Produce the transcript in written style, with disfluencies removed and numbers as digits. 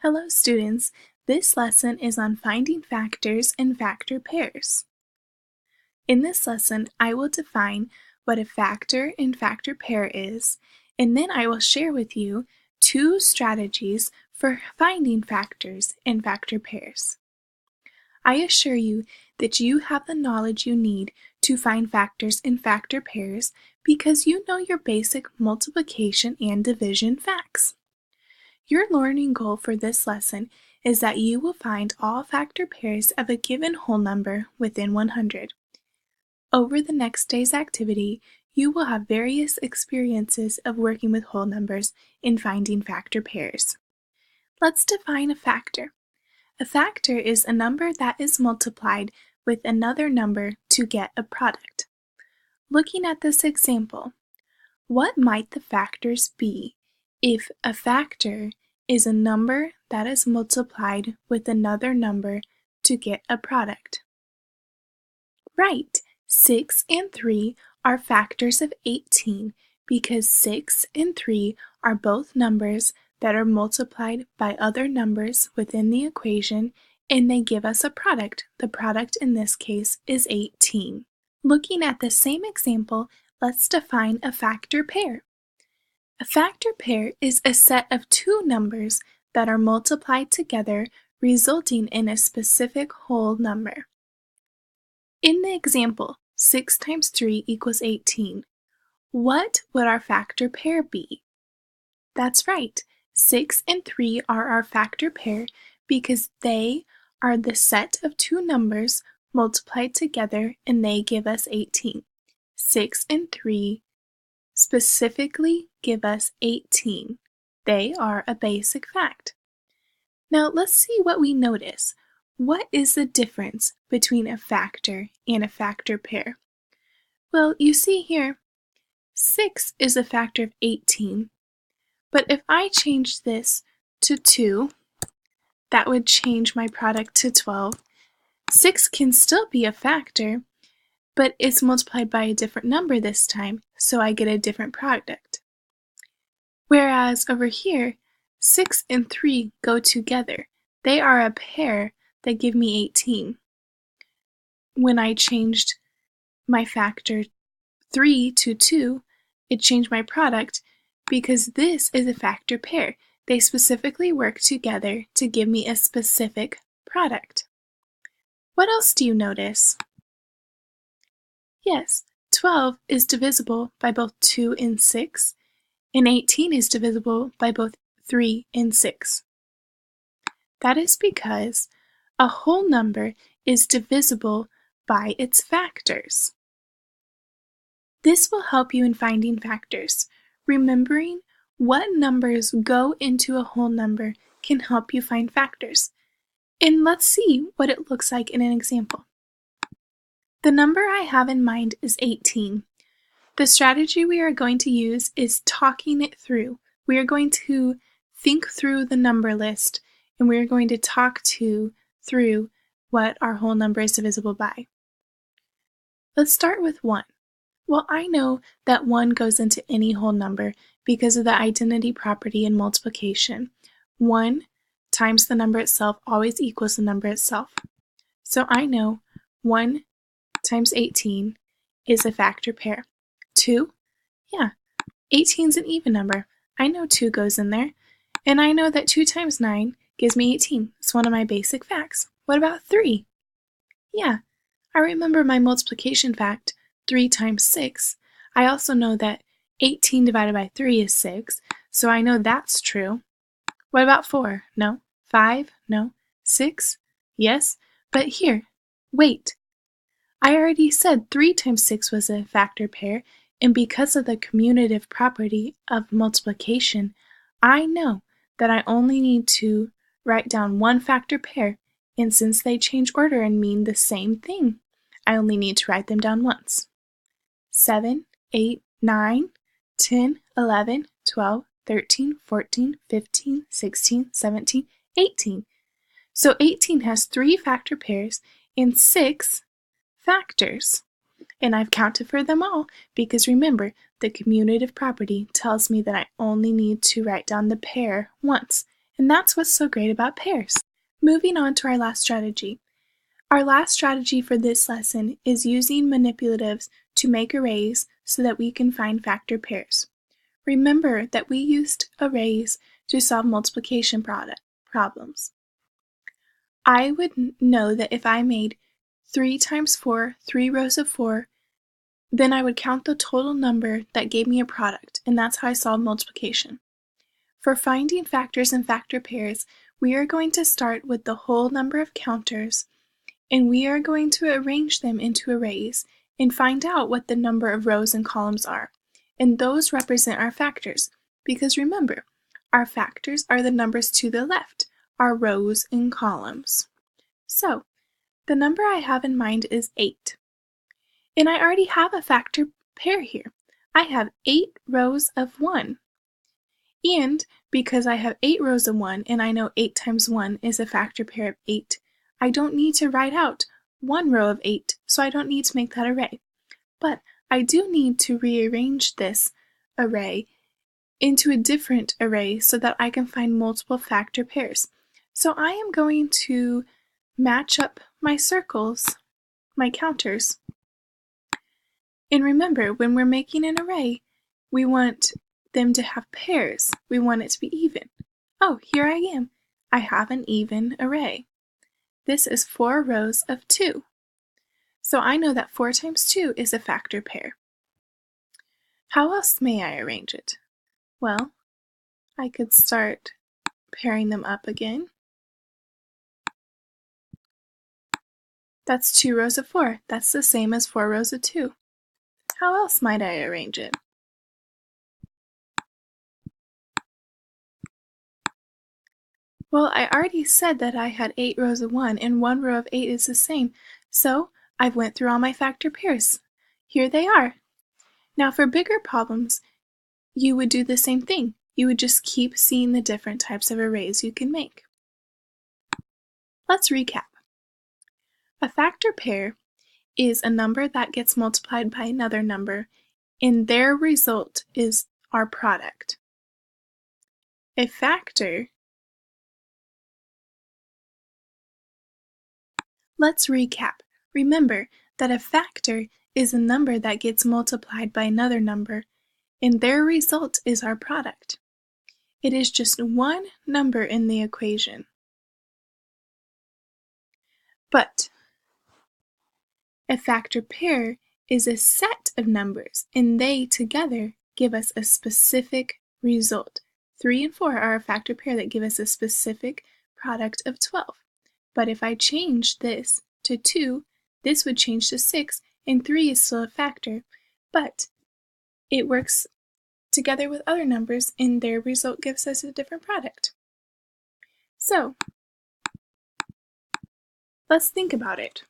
Hello students, this lesson is on finding factors and factor pairs. In this lesson, I will define what a factor and factor pair is, and then I will share with you two strategies for finding factors and factor pairs. I assure you that you have the knowledge you need to find factors and factor pairs because you know your basic multiplication and division facts. Your learning goal for this lesson is that you will find all factor pairs of a given whole number within 100. Over the next day's activity, you will have various experiences of working with whole numbers in finding factor pairs. Let's define a factor. A factor is a number that is multiplied with another number to get a product. Looking at this example, what might the factors be if a factor is a number that is multiplied with another number to get a product? Right, 6 and 3 are factors of 18 because 6 and 3 are both numbers that are multiplied by other numbers within the equation and they give us a product. The product in this case is 18. Looking at the same example, let's define a factor pair. A factor pair is a set of two numbers that are multiplied together, resulting in a specific whole number. In the example, 6 times 3 equals 18. What would our factor pair be? That's right, 6 and 3 are our factor pair because they are the set of two numbers multiplied together and they give us 18. 6 and 3 specifically give us 18. They are a basic fact. Now let's see what we notice. What is the difference between a factor and a factor pair? Well, you see here, 6 is a factor of 18, but if I change this to 2, that would change my product to 12. 6 can still be a factor, but it's multiplied by a different number this time, so I get a different product. Whereas over here, 6 and 3 go together. They are a pair that give me 18. When I changed my factor 3 to 2, it changed my product because this is a factor pair. They specifically work together to give me a specific product. What else do you notice? Yes, 12 is divisible by both 2 and 6, and 18 is divisible by both 3 and 6. That is because a whole number is divisible by its factors. This will help you in finding factors. Remembering what numbers go into a whole number can help you find factors. And let's see what it looks like in an example. The number I have in mind is 18. The strategy we are going to use is talking it through. We are going to think through the number list and we are going to talk through what our whole number is divisible by. Let's start with 1. Well, I know that 1 goes into any whole number because of the identity property in multiplication. 1 times the number itself always equals the number itself. So I know 1 times 18 is a factor pair. 2? Yeah, 18 is an even number. I know 2 goes in there. And I know that 2 times 9 gives me 18. It's one of my basic facts. What about 3? Yeah, I remember my multiplication fact, 3 times 6. I also know that 18 divided by 3 is 6, so I know that's true. What about 4? No. 5? No. 6? Yes. But here, wait. I already said 3 times 6 was a factor pair, and because of the commutative property of multiplication, I know that I only need to write down one factor pair, and since they change order and mean the same thing, I only need to write them down once. 7, 8, 9, 10, 11, 12, 13, 14, 15, 16, 17, 18. So 18 has 3 factor pairs and 6 factors. And I've counted for them all because remember, the commutative property tells me that I only need to write down the pair once, And that's what's so great about pairs. Moving on to our last strategy. Our last strategy for this lesson is using manipulatives to make arrays so that we can find factor pairs. Remember that we used arrays to solve multiplication problems. I would know that if I made 3 times 4, 3 rows of 4, then I would count the total number that gave me a product, and that's how I solve multiplication. For finding factors and factor pairs, we are going to start with the whole number of counters, and we are going to arrange them into arrays and find out what the number of rows and columns are. And those represent our factors, because remember, our factors are the numbers to the left, our rows and columns. So, the number I have in mind is 8. And I already have a factor pair here. I have 8 rows of 1. And because I have 8 rows of 1 and I know 8 times 1 is a factor pair of 8, I don't need to write out 1 row of 8, so I don't need to make that array. But I do need to rearrange this array into a different array so that I can find multiple factor pairs. So I am going to match up my circles, my counters. And remember, when we're making an array, we want them to have pairs. We want it to be even. Oh, here I am. I have an even array. This is 4 rows of 2. So I know that 4 times 2 is a factor pair. How else may I arrange it? Well, I could start pairing them up again. That's 2 rows of 4. That's the same as 4 rows of 2. How else might I arrange it? Well, I already said that I had 8 rows of 1, and 1 row of 8 is the same, so I've went through all my factor pairs. Here they are. Now for bigger problems, you would do the same thing. You would just keep seeing the different types of arrays you can make. Let's recap. A factor pair is a number that gets multiplied by another number, and their result is our product. A factor Let's recap. Remember that a factor is a number that gets multiplied by another number, and their result is our product. It is just one number in the equation. But a factor pair is a set of numbers, and they together give us a specific result. 3 and 4 are a factor pair that give us a specific product of 12. But if I change this to 2, this would change to 6, and 3 is still a factor, but it works together with other numbers, and their result gives us a different product. So, let's think about it.